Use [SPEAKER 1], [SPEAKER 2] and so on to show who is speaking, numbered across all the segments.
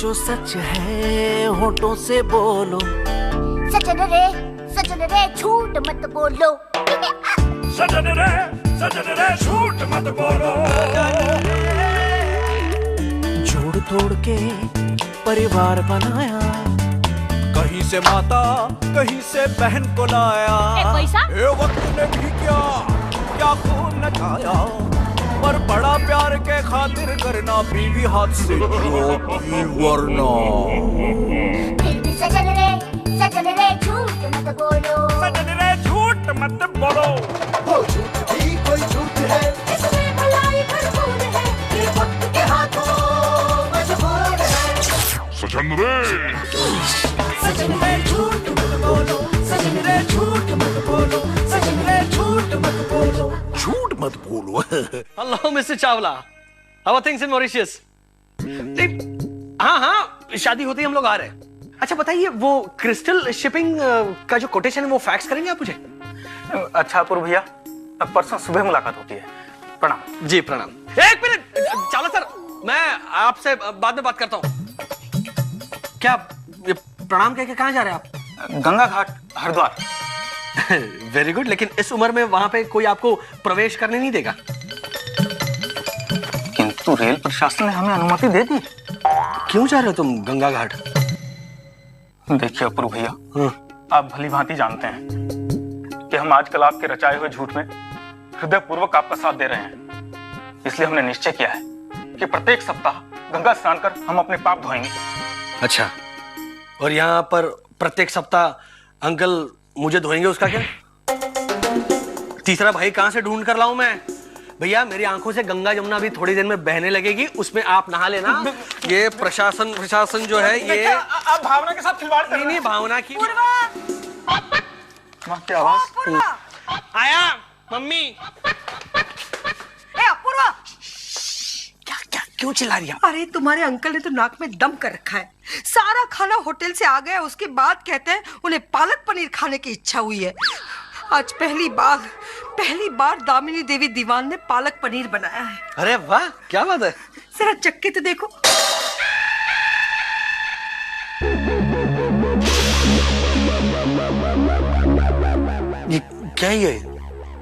[SPEAKER 1] जो सच है होठों से बोलो।
[SPEAKER 2] सजन रे झूठ मत बोलो।
[SPEAKER 3] सजन रे झूठ मत बोलो।
[SPEAKER 1] जोड़ तोड़ के परिवार बनाया,
[SPEAKER 3] कहीं से माता कहीं से बहन को लाया।
[SPEAKER 2] पैसा
[SPEAKER 3] ये वक्त ने भी क्या खूब न खाया, पर बड़ा प्यार के खातिर करना बीवी हाथ से वरना।
[SPEAKER 2] फिर भी सजन रे झूठ मत बोलो।
[SPEAKER 3] सजन रे झूठ मत बोलो।
[SPEAKER 4] वो झूठ भी कोई झूठ है,
[SPEAKER 2] इसमें भलाई भरपूर है,
[SPEAKER 4] ये वक्त के हाथों मजबूर है।
[SPEAKER 3] सजन रे
[SPEAKER 4] झूठ मत बोलो, सजन रे झूठ मत बोलो, सजन रे झूठ मत बोलो।
[SPEAKER 1] झूठ मत बोलो।
[SPEAKER 5] Hello mister Chawla, how are things in Mauritius? हाँ, शादी होते ही हम लोग आ रहे हैं। अच्छा बताइए, वो क्रिस्टल शिपिंग का जो कोटेशन है वो फैक्स करेंगे आप मुझे?
[SPEAKER 6] अच्छा अपूर्व भैया, अब परसों सुबह मुलाकात होती है। प्रणाम।
[SPEAKER 5] जी प्रणाम। एक मिनट चावला सर, मैं आपसे बाद में बात करता हूँ। क्या ये प्रणाम कह के कहाँ जा रहे हैं आप?
[SPEAKER 6] गंगा घाट हरिद्वार।
[SPEAKER 5] वेरी गुड, लेकिन इस उम्र में वहां पे कोई आपको प्रवेश करने नहीं देगा।
[SPEAKER 6] किंतु रेल प्रशासन ने हमें अनुमति दे दी।
[SPEAKER 5] क्यों जा रहे हो तुम गंगा घाट?
[SPEAKER 6] देखिए अपूर्व भैया, आप भली भांति जानते हैं कि हम आजकल आपके रचाए हुए झूठ में हृदय पूर्वक आपका साथ दे रहे हैं। इसलिए हमने निश्चय किया है कि प्रत्येक सप्ताह गंगा स्नान कर हम अपने पाप धोएंगे।
[SPEAKER 5] अच्छा, और यहाँ पर प्रत्येक सप्ताह अंकल मुझे धोएंगे, उसका क्या? तीसरा भाई कहां से ढूंढ कर लाऊं मैं? भैया मेरी आंखों से गंगा जमुना भी थोड़ी देर में बहने लगेगी, उसमें आप नहा लेना। ये प्रशासन जो है ये
[SPEAKER 6] आप भावना के साथ खिलवाड़ कर रहे हैं।
[SPEAKER 5] नहीं भावना की।
[SPEAKER 6] माँ की आवाज।
[SPEAKER 5] आया मम्मी।
[SPEAKER 7] अपूर्वा,
[SPEAKER 5] क्या क्यों चिल्ला रही है?
[SPEAKER 7] अरे तुम्हारे अंकल ने तो नाक में दम कर रखा है। सारा खाना होटल से आ गया, उसके बाद कहते हैं उन्हें पालक पनीर खाने की इच्छा हुई है। आज पहली बार दामिनी देवी दीवान ने पालक पनीर बनाया है।
[SPEAKER 5] अरे वाह, क्या बात है।
[SPEAKER 7] जरा चक्के तो देखो।
[SPEAKER 5] ये क्या है? ये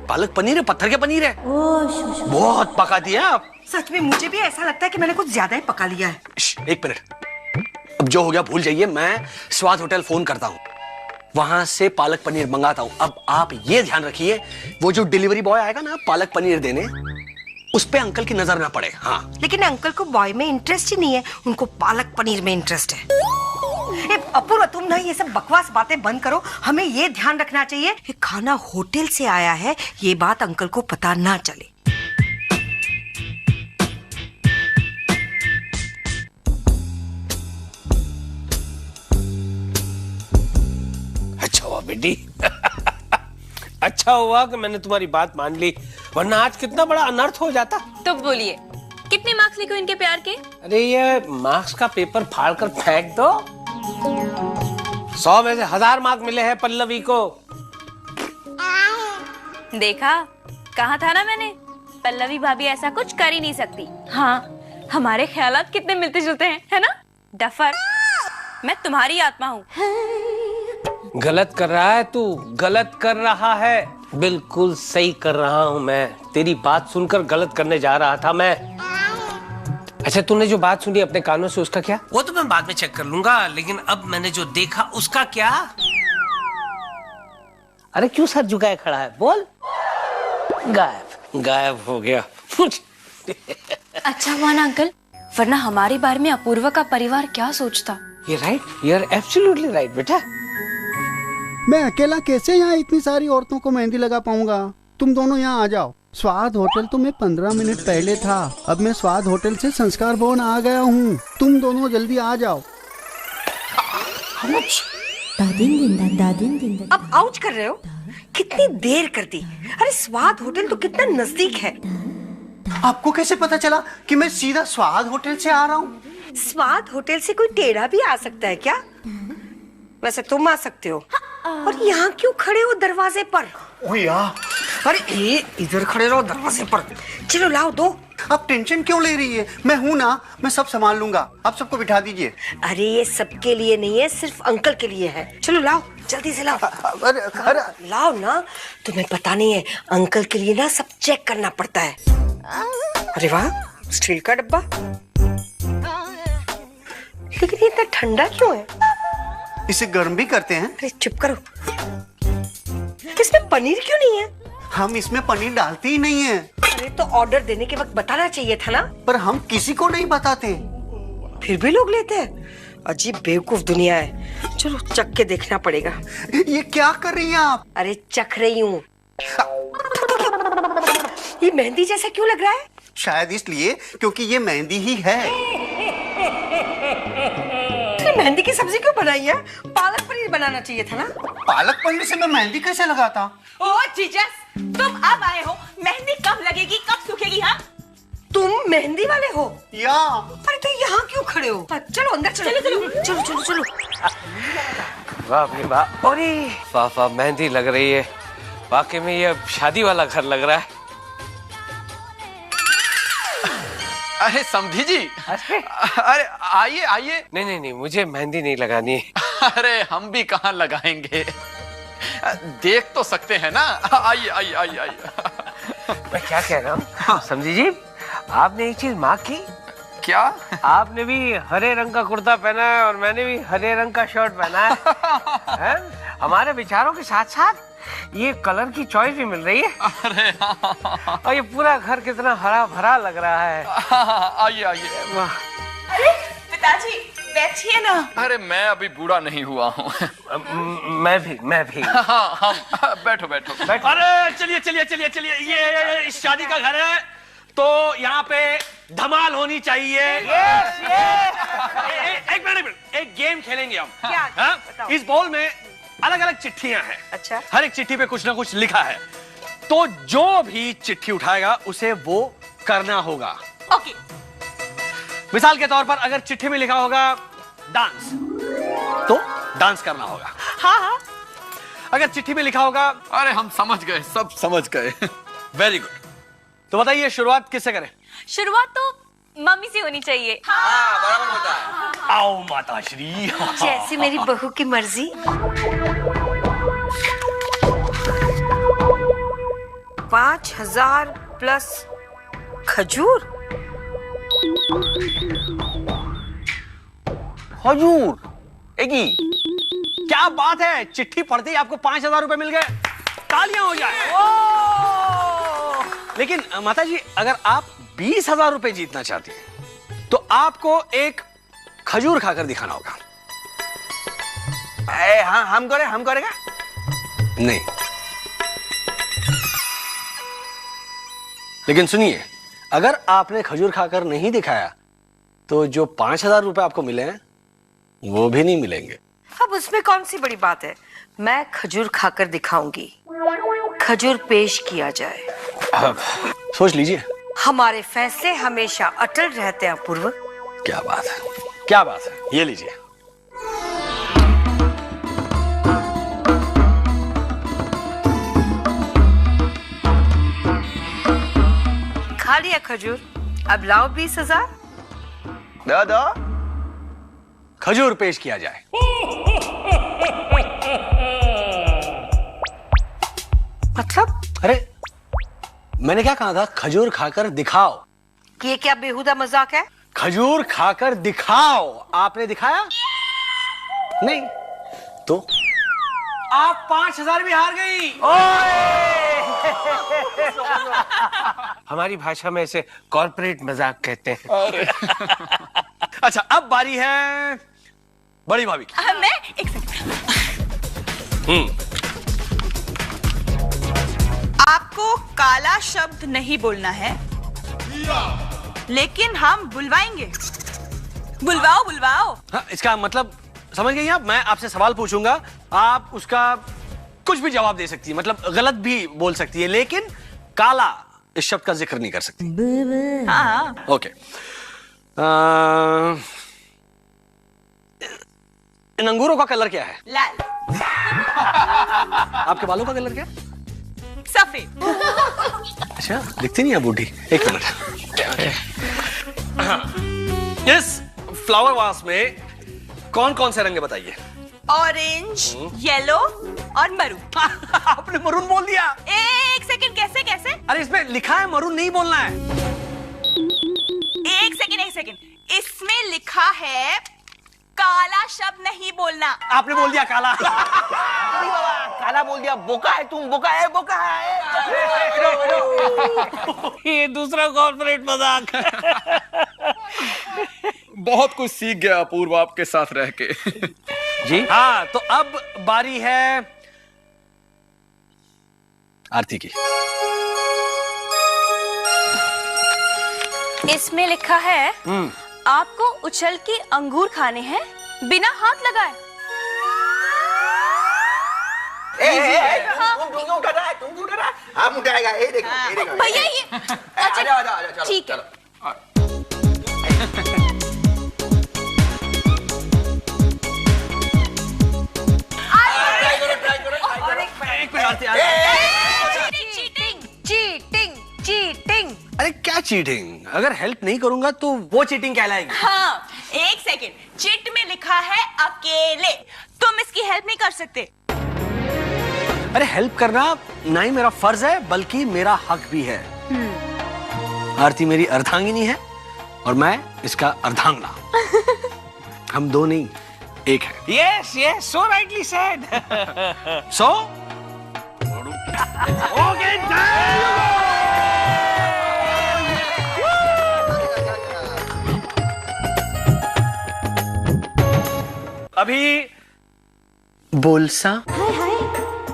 [SPEAKER 5] पालक पनीर है? पत्थर के पनीर है? बहुत पका दिया आप।
[SPEAKER 7] सच में मुझे भी ऐसा लगता है कि मैंने कुछ ज्यादा ही पका लिया है।
[SPEAKER 5] एक मिनट, अब जो हो गया भूल जाइए। मैं स्वाद होटल फोन करता हूँ, वहां से पालक पनीर मंगाता हूँ। अब आप ये ध्यान रखिए, वो जो डिलीवरी बॉय आएगा ना पालक पनीर देने, उस पे अंकल की नजर ना पड़े। हाँ,
[SPEAKER 7] लेकिन अंकल को बॉय में इंटरेस्ट ही नहीं है, उनको पालक पनीर में इंटरेस्ट है। अपूर्व, तुम ना ये सब बकवास बातें बंद करो। हमें ये ध्यान रखना चाहिए कि खाना होटल से आया है, ये बात अंकल को पता ना चले।
[SPEAKER 8] अच्छा हुआ बेटी। अच्छा हुआ कि मैंने तुम्हारी बात मान ली, वरना आज कितना बड़ा अनर्थ हो जाता।
[SPEAKER 9] तो बोलिए, कितने मार्क्स लिखे इनके प्यार के?
[SPEAKER 8] अरे ये मार्क्स का पेपर फाड़ कर फेंक दो। 100 में से 1000 मार्क मिले हैं पल्लवी को।
[SPEAKER 9] देखा, कहा था ना मैंने, पल्लवी भाभी ऐसा कुछ कर ही नहीं सकती। हाँ, हमारे ख्यालात कितने मिलते जुलते हैं, है ना? डफर, मैं तुम्हारी आत्मा हूँ।
[SPEAKER 8] गलत कर रहा है तू, गलत कर रहा है। बिल्कुल सही कर रहा हूँ मैं। तेरी बात सुनकर गलत करने जा रहा था मैं। अच्छा, तूने जो बात सुनी अपने कानों से, उसका क्या? वो तो मैं बाद में चेक कर लूंगा, लेकिन अब मैंने जो देखा उसका क्या? अरे क्यों सर झुकाए खड़ा है? बोल। गायब हो गया।
[SPEAKER 9] अच्छा हुआ ना अंकल, वरना हमारे बारे में अपूर्वा का परिवार क्या सोचता।
[SPEAKER 8] ये right, you are absolutely right बेटा।
[SPEAKER 10] मैं अकेला कैसे यहाँ इतनी सारी औरतों को मेहंदी लगा पाऊंगा? तुम दोनों यहाँ आ जाओ। स्वाद होटल तो मैं 15 मिनट पहले था, अब मैं स्वाद होटल से संस्कार भवन आ गया हूँ। तुम दोनों जल्दी आ जाओ।
[SPEAKER 7] अब आउच कर रहे हो? कितनी देर कर दी। अरे स्वाद होटल तो कितना नजदीक है।
[SPEAKER 10] आपको कैसे पता चला कि मैं सीधा स्वाद होटल से आ रहा हूँ?
[SPEAKER 7] स्वाद होटल से कोई टेढ़ा भी आ सकता है क्या? वैसे तुम आ सकते हो, और यहाँ क्यों खड़े हो दरवाजे पर?
[SPEAKER 10] ओ यार,
[SPEAKER 7] अरे ये इधर खड़े रहो दरवाजे पर। चलो लाओ दो।
[SPEAKER 10] आप टेंशन क्यों ले रही है? मैं हूँ ना, मैं सब संभाल लूंगा। आप सबको बिठा दीजिए।
[SPEAKER 7] अरे ये सबके लिए नहीं है, सिर्फ अंकल के लिए है। चलो लाओ, जल्दी से लाओ।
[SPEAKER 10] अरे
[SPEAKER 7] लाओ ना, तुम्हें पता नहीं है अंकल के लिए ना सब चेक करना पड़ता है। अरे वाह, स्टील का डब्बा। लेकिन ये इतना ठंडा क्यों है?
[SPEAKER 10] इसे गर्म भी करते हैं।
[SPEAKER 7] अरे चुप करो। इसमें पनीर क्यों नहीं है?
[SPEAKER 10] हम इसमें पनीर डालते ही नहीं है।
[SPEAKER 7] अरे तो ऑर्डर देने के वक्त बताना चाहिए था ना।
[SPEAKER 10] पर हम किसी को नहीं बताते।
[SPEAKER 7] फिर भी लोग लेते हैं। अजीब बेवकूफ दुनिया है। चलो चख के देखना पड़ेगा।
[SPEAKER 10] ये क्या कर रही हैं आप?
[SPEAKER 7] अरे चख रही हूँ। ये मेहंदी जैसा क्यों लग रहा है?
[SPEAKER 10] शायद इसलिए क्योंकि ये मेहंदी ही है।
[SPEAKER 7] मेहंदी की सब्जी क्यों बनाई है? पालक पनीर बनाना चाहिए था ना।
[SPEAKER 10] पालक पनीर से मैं मेहंदी कैसे लगाता?
[SPEAKER 9] ओ जीजस, तुम अब आए हो। मेहंदी कब लगेगी, कब सूखेगी? हाँ,
[SPEAKER 7] तुम मेहंदी वाले हो?
[SPEAKER 10] या
[SPEAKER 7] अरे तो यहाँ क्यों खड़े हो? चलो अंदर चलो। चलो चलो चलो।
[SPEAKER 8] वाह भाई वाह, अरे वाह वाह, मेहंदी लग रही है। वाकई में ये शादी वाला घर लग रहा है।
[SPEAKER 11] अरे समधी जी, अरे आइए आइए।
[SPEAKER 8] नहीं नहीं नहीं, मुझे मेहंदी नहीं लगानी है।
[SPEAKER 11] अरे हम भी कहाँ लगाएंगे, देख तो सकते हैं ना। आइए आइए आइए आइए।
[SPEAKER 8] मैं क्या कह रहा हूँ समझी जी, आपने एक चीज मार्क की
[SPEAKER 11] क्या?
[SPEAKER 8] आपने भी हरे रंग का कुर्ता पहना है और मैंने भी हरे रंग का शर्ट पहना है? हमारे विचारों के साथ साथ ये कलर की चॉइस भी मिल रही है।
[SPEAKER 11] अरे
[SPEAKER 8] और ये पूरा घर कितना हरा भरा लग रहा है।
[SPEAKER 11] आइए आइए।
[SPEAKER 9] अरे पिताजी बैठिए ना।
[SPEAKER 11] अरे मैं अभी बूढ़ा नहीं हुआ हूँ।
[SPEAKER 8] मैं भी।
[SPEAKER 11] हाँ हम बैठो बैठो।
[SPEAKER 5] अरे चलिए चलिए चलिए चलिए, ये शादी का घर है तो यहाँ पे धमाल होनी चाहिए। एक मिनट, एक गेम खेलेंगे हम।
[SPEAKER 7] क्या?
[SPEAKER 5] हाँ? इस बॉल में अलग अलग चिट्ठियां हैं।
[SPEAKER 7] अच्छा।
[SPEAKER 5] हर एक चिट्ठी पे कुछ ना कुछ लिखा है, तो जो भी चिट्ठी उठाएगा उसे वो करना होगा।
[SPEAKER 9] ओके।
[SPEAKER 5] मिसाल के तौर पर अगर चिट्ठी में लिखा होगा डांस, तो डांस करना होगा।
[SPEAKER 9] हाँ हाँ।
[SPEAKER 5] अगर चिट्ठी में लिखा होगा,
[SPEAKER 11] अरे हम समझ गए, सब समझ गए।
[SPEAKER 5] वेरी गुड, तो बताइए शुरुआत किससे करें?
[SPEAKER 9] शुरुआत तो मम्मी से होनी चाहिए।
[SPEAKER 11] हाँ बराबर बताया।
[SPEAKER 5] आओ माता श्री।
[SPEAKER 7] जैसी मेरी बहू की मर्जी। 5,000 प्लस खजूर।
[SPEAKER 5] हजूर एगी, क्या बात है, चिट्ठी पढ़ते ही आपको 5,000 रुपए मिल गए। तालियां हो जाए। लेकिन माता जी, अगर आप 20,000 रुपए जीतना चाहती हैं तो आपको एक खजूर खाकर दिखाना होगा।
[SPEAKER 11] हाँ हम करेगा
[SPEAKER 5] नहीं, लेकिन सुनिए, अगर आपने खजूर खाकर नहीं दिखाया तो जो 5,000 रुपए आपको मिले हैं वो भी नहीं मिलेंगे।
[SPEAKER 7] अब उसमें कौन सी बड़ी बात है, मैं खजूर खाकर दिखाऊंगी। खजूर पेश किया जाए।
[SPEAKER 5] सोच लीजिए।
[SPEAKER 7] हमारे फैसले हमेशा अटल रहते हैं पूर्व।
[SPEAKER 5] क्या बात है, क्या बात है, ये लीजिए।
[SPEAKER 7] खा लिया खजूर, अब लाओ 20,000।
[SPEAKER 11] दो
[SPEAKER 5] खजूर पेश किया जाए।
[SPEAKER 7] मतलब?
[SPEAKER 5] अरे मैंने क्या कहा था, खजूर खाकर दिखाओ।
[SPEAKER 7] ये क्या बेहुदा मजाक है?
[SPEAKER 5] खजूर खाकर दिखाओ। आपने दिखाया नहीं तो आप 5,000 भी हार गई।
[SPEAKER 8] हमारी भाषा में इसे कॉर्पोरेट मजाक कहते हैं।
[SPEAKER 5] अच्छा, अब बारी है बड़ी भाभी की।
[SPEAKER 9] मैं एक सेकंड।
[SPEAKER 12] आपको काला शब्द नहीं बोलना है, लेकिन हम बुलवाएंगे।
[SPEAKER 9] बुलवाओ बुलवाओ।
[SPEAKER 5] हाँ, इसका मतलब समझ गई आप? मैं आपसे सवाल पूछूंगा, आप उसका कुछ भी जवाब दे सकती है, मतलब गलत भी बोल सकती है, लेकिन काला इस शब्द का जिक्र नहीं कर सकती।
[SPEAKER 12] हाँ।
[SPEAKER 5] ओके। इन अंगूरों का कलर क्या है?
[SPEAKER 9] लाल।
[SPEAKER 5] आपके बालों का कलर क्या है?
[SPEAKER 12] सफेद।
[SPEAKER 5] अच्छा, दिखती नहीं है बूढ़ी। एक मिनट। इस फ्लावर वास में कौन कौन से रंग बताइए?
[SPEAKER 12] ऑरेंज, येलो और मरून।
[SPEAKER 5] आपने मरून बोल दिया।
[SPEAKER 12] एक सेकंड, कैसे कैसे?
[SPEAKER 5] अरे इसमें लिखा है मरून नहीं बोलना है।
[SPEAKER 12] एक सेकंड, इसमें लिखा है काला शब्द नहीं बोलना।
[SPEAKER 5] आपने बोल दिया काला।
[SPEAKER 3] काला बोल दिया। बोका है तुम, बोका है, बोका है।
[SPEAKER 8] ये दूसरा कॉर्पोरेट मजाक।
[SPEAKER 11] बहुत कुछ सीख गया अपूर्व आपके साथ रह के।
[SPEAKER 5] जी हाँ, तो अब बारी है आरती की।
[SPEAKER 9] इसमें लिखा है आपको उछल के अंगूर खाने हैं बिना हाथ लगाए।
[SPEAKER 3] तुम क्यों उठा रहा है? तुम क्यों उठा रहा है? हम उठाएगा। ये देखो, ये देखो।
[SPEAKER 9] भैया ये
[SPEAKER 3] अच्छा
[SPEAKER 9] ठीक है। चीटिंग।
[SPEAKER 5] अरे क्या चीटिंग? अगर हेल्प नहीं करूंगा तो वो चीटिंग कहलाएगी।
[SPEAKER 12] हाँ, एक सेकंड। चिट में लिखा है अकेले, तुम इसकी हेल्प नहीं कर सकते।
[SPEAKER 5] अरे हेल्प करना ना ही मेरा फर्ज है बल्कि मेरा हक भी है। आरती मेरी अर्धांगिनी है और मैं इसका अर्धांगना। हम दो नहीं, एक है।
[SPEAKER 8] Yes, so rightly said.
[SPEAKER 5] So okay, अभी बोलसा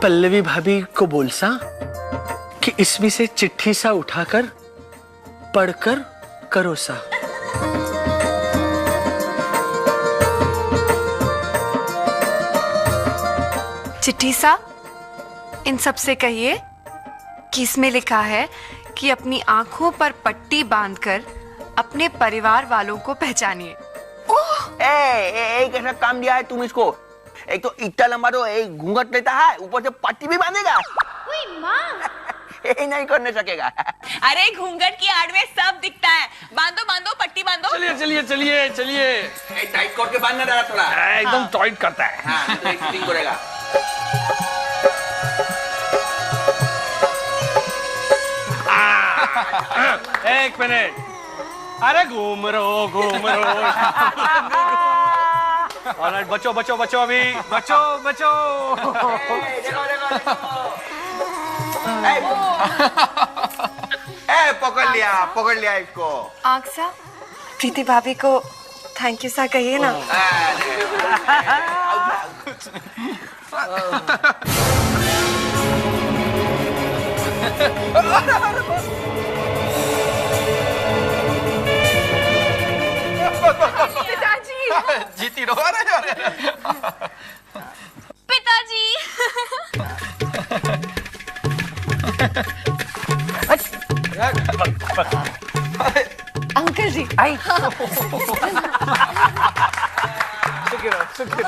[SPEAKER 5] पल्लवी भाभी को बोलसा कि इसमें से चिट्ठी सा उठाकर पढ़कर करो सा।
[SPEAKER 13] चिट्ठी सा इन सब से कहिए कि इसमें लिखा है कि अपनी आंखों पर पट्टी बांधकर अपने परिवार वालों को पहचानिए।
[SPEAKER 3] एक ऐसा काम दिया है तुम इसको। एक तो इतना लंबा तो एक घूंघट लेता है, ऊपर से पट्टी भी बांधेगा। ये नहीं करने सकेगा।
[SPEAKER 12] अरे घूंघट की आड़ में सब दिखता है। बांधो बांधो, पट्टी बांधो।
[SPEAKER 8] चलिए।
[SPEAKER 3] टाइट करके बांधना रहा थोड़ा।
[SPEAKER 8] एकदम टाइट करता है।
[SPEAKER 3] हाँ, तो एक फिटिंग करेगा।
[SPEAKER 8] एक मिनट। अरे घूम रहो। ऑलराइट, बचो अभी। बचो।
[SPEAKER 3] पकड़ लिया इसको।
[SPEAKER 13] आक्सा, प्रीति भाभी को थैंक यू सा कहिए ना।
[SPEAKER 12] पिताजी।
[SPEAKER 11] जीती रहो। अरे
[SPEAKER 9] पिताजी।
[SPEAKER 13] अंकल जी।
[SPEAKER 5] शुक्र।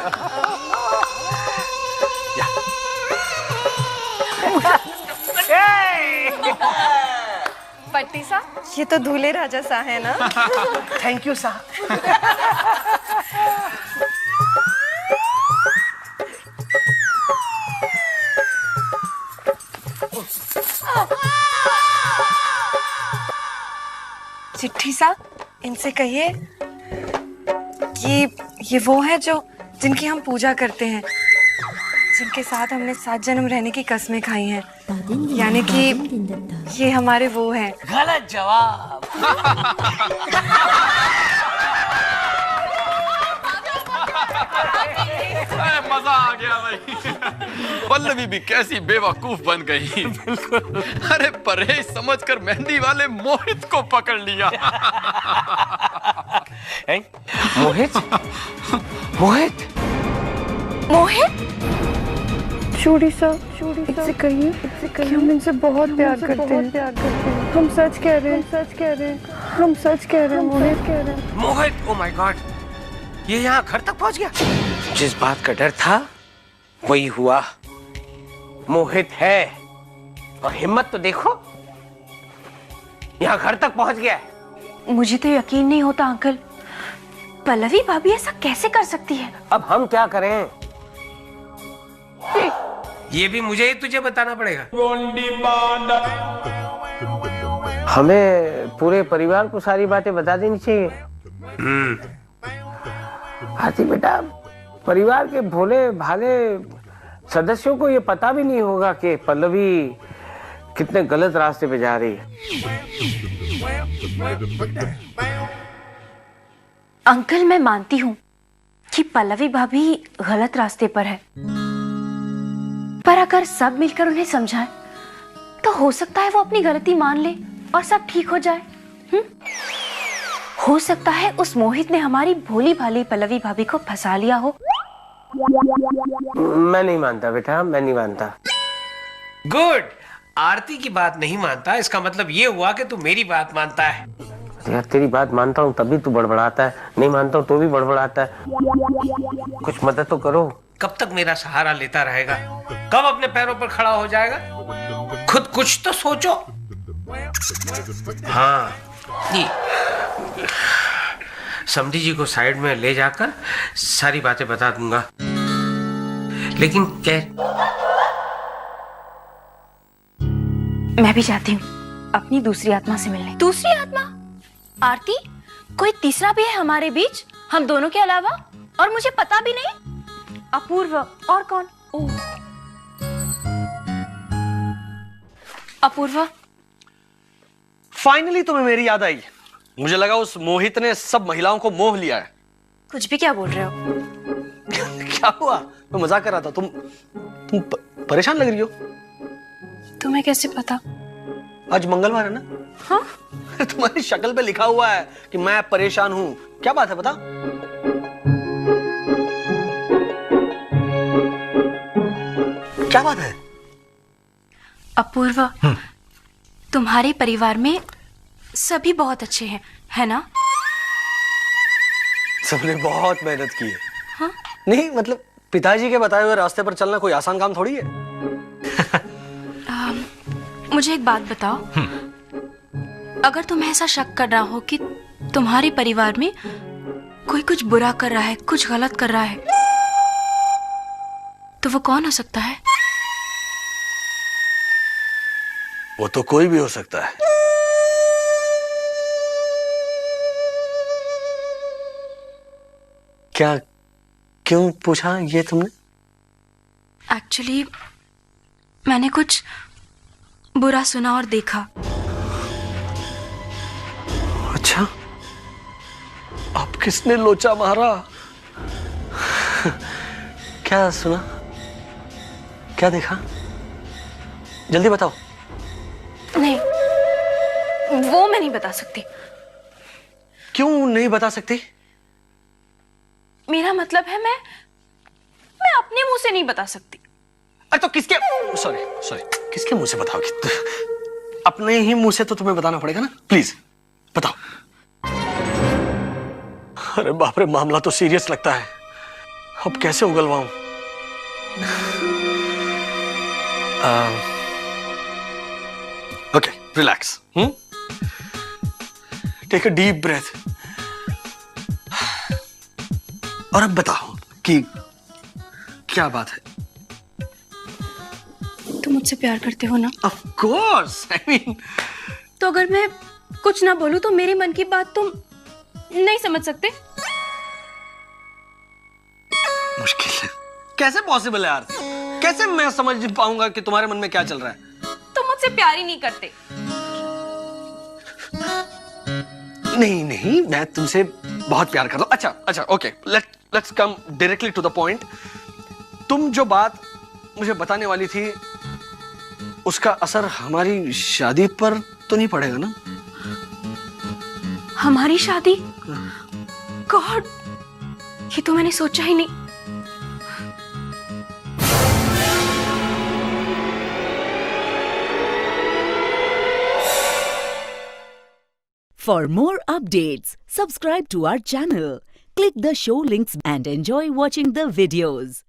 [SPEAKER 13] पट्टी सा, ये तो दूल्हे राजा सा है ना।
[SPEAKER 5] थैंक यू सा।
[SPEAKER 13] चिट्ठी सा इनसे कहिए कि ये वो है जो जिनकी हम पूजा करते हैं, जिनके साथ हमने 7 जन्म रहने की कस्में खाई हैं, यानी कि ये हमारे वो हैं।
[SPEAKER 8] गलत जवाब।
[SPEAKER 11] मजा आ गया भाई। पल्लवी भी कैसी बेवकूफ बन गई। अरे परहेज समझकर मेहंदी वाले मोहित को पकड़ लिया।
[SPEAKER 8] मोहित।
[SPEAKER 14] शूरी सर, इससे कहिए कि हम इनसे बहुत प्यार करते हैं। हम सच कह रहे हैं।
[SPEAKER 8] मोहित, ओ माय गॉड, ये यहाँ घर तक पहुँच गया। जिस बात का डर था वही हुआ। मोहित है और हिम्मत तो देखो, यहाँ घर तक पहुंच गया है।
[SPEAKER 9] मुझे तो यकीन नहीं होता अंकल, पल्लवी भाभी ऐसा कैसे कर सकती है?
[SPEAKER 8] अब हम क्या करें? ये भी मुझे ही तुझे बताना पड़ेगा। हमें पूरे परिवार को सारी बातें बता देनी चाहिए। आरती बेटा, परिवार के भोले भाले सदस्यों को ये पता भी नहीं होगा कि पल्लवी कितने गलत रास्ते पे जा रही है।
[SPEAKER 9] अंकल, मैं मानती हूँ कि पल्लवी भाभी गलत रास्ते पर है, पर अगर सब मिलकर उन्हें समझाएं, तो हो सकता है वो अपनी गलती मान ले और सब ठीक हो जाए। हो सकता है उस मोहित ने हमारी भोली भाली पल्लवी भाभी को फंसा लिया हो।
[SPEAKER 8] मैं नहीं मानता बेटा, मैं नहीं मानता। गुड, आरती की बात नहीं मानता, इसका मतलब ये हुआ कि तू मेरी बात मानता है। यार तेरी बात मानता हूँ तभी तू बड़बड़ाता है, नहीं मानता हूँ तो भी बड़बड़ाता है। कुछ मदद तो करो। कब तक मेरा सहारा लेता रहेगा? कब अपने पैरों पर खड़ा हो जाएगा? खुद कुछ तो सोचो। हाँ, समधी जी को साइड में ले जाकर सारी बातें बता दूंगा, लेकिन क्या?
[SPEAKER 9] मैं भी चाहती हूँ अपनी दूसरी आत्मा से मिलने। दूसरी आत्मा? आरती, कोई तीसरा भी है हमारे बीच, हम दोनों के अलावा? और मुझे पता भी नहीं? अपूर्व, और कौन? ओह, अपूर्व।
[SPEAKER 5] फाइनली तुम्हें मेरी याद आई। मुझे लगा उस मोहित ने सब महिलाओं को मोह लिया है।
[SPEAKER 9] कुछ भी क्या बोल रहे हो?
[SPEAKER 5] क्या हुआ? मैं मजाक कर रहा था। तुम परेशान लग रही हो।
[SPEAKER 9] तुम्हें कैसे पता?
[SPEAKER 5] आज मंगलवार है ना?
[SPEAKER 9] हाँ?
[SPEAKER 5] तुम्हारी शक्ल पे लिखा हुआ है कि मैं परेशान हूं। क्या बात है बता? क्या बात है?
[SPEAKER 9] अपूर्व, तुम्हारे परिवार में सभी बहुत अच्छे हैं, है ना?
[SPEAKER 5] सबने बहुत मेहनत की है।
[SPEAKER 9] हाँ?
[SPEAKER 5] नहीं मतलब पिताजी के बताए हुए रास्ते पर चलना कोई आसान काम थोड़ी है।
[SPEAKER 9] मुझे एक बात बताओ, अगर तुम्हें ऐसा शक कर रहा हो कि तुम्हारे परिवार में कोई कुछ बुरा कर रहा है, कुछ गलत कर रहा है, तो वो कौन हो सकता है?
[SPEAKER 5] वो तो कोई भी हो सकता है। क्या, क्यों पूछा ये तुमने?
[SPEAKER 9] एक्चुअली मैंने कुछ बुरा सुना और देखा।
[SPEAKER 5] अच्छा, अब किसने लोचा मारा? क्या सुना? क्या देखा? जल्दी बताओ।
[SPEAKER 9] नहीं, वो मैं नहीं बता सकती।
[SPEAKER 5] क्यों नहीं बता सकती?
[SPEAKER 9] मेरा मतलब है मैं अपने मुंह से नहीं बता सकती।
[SPEAKER 5] अरे तो किसके, सॉरी किसके मुंह से बताओगी? अपने ही मुंह से तो तुम्हें बताना पड़ेगा ना। प्लीज बताओ। अरे बाप रे, मामला तो सीरियस लगता है। अब कैसे उगलवाऊं? Okay, relax. Take a deep breath. और अब बताओ कि क्या बात है?
[SPEAKER 9] तुम मुझसे प्यार करते हो ना?
[SPEAKER 5] Of course, I mean...
[SPEAKER 9] तो अगर मैं कुछ ना बोलूं तो मेरे मन की बात तुम नहीं समझ सकते?
[SPEAKER 5] मुश्किल है। कैसे पॉसिबल है यार? कैसे मैं समझ पाऊंगा कि तुम्हारे मन में क्या चल रहा है?
[SPEAKER 9] तुम मुझसे प्यार ही नहीं करते।
[SPEAKER 5] नहीं, मैं तुमसे बहुत प्यार करता हूँ। अच्छा, okay, let's come directly to the point. तुम जो बात मुझे बताने वाली थी, उसका असर हमारी शादी पर तो नहीं पड़ेगा ना?
[SPEAKER 9] हमारी शादी? गॉड, ये तो मैंने सोचा ही नहीं।
[SPEAKER 15] For more updates, subscribe to our channel, click the show links and enjoy watching the videos.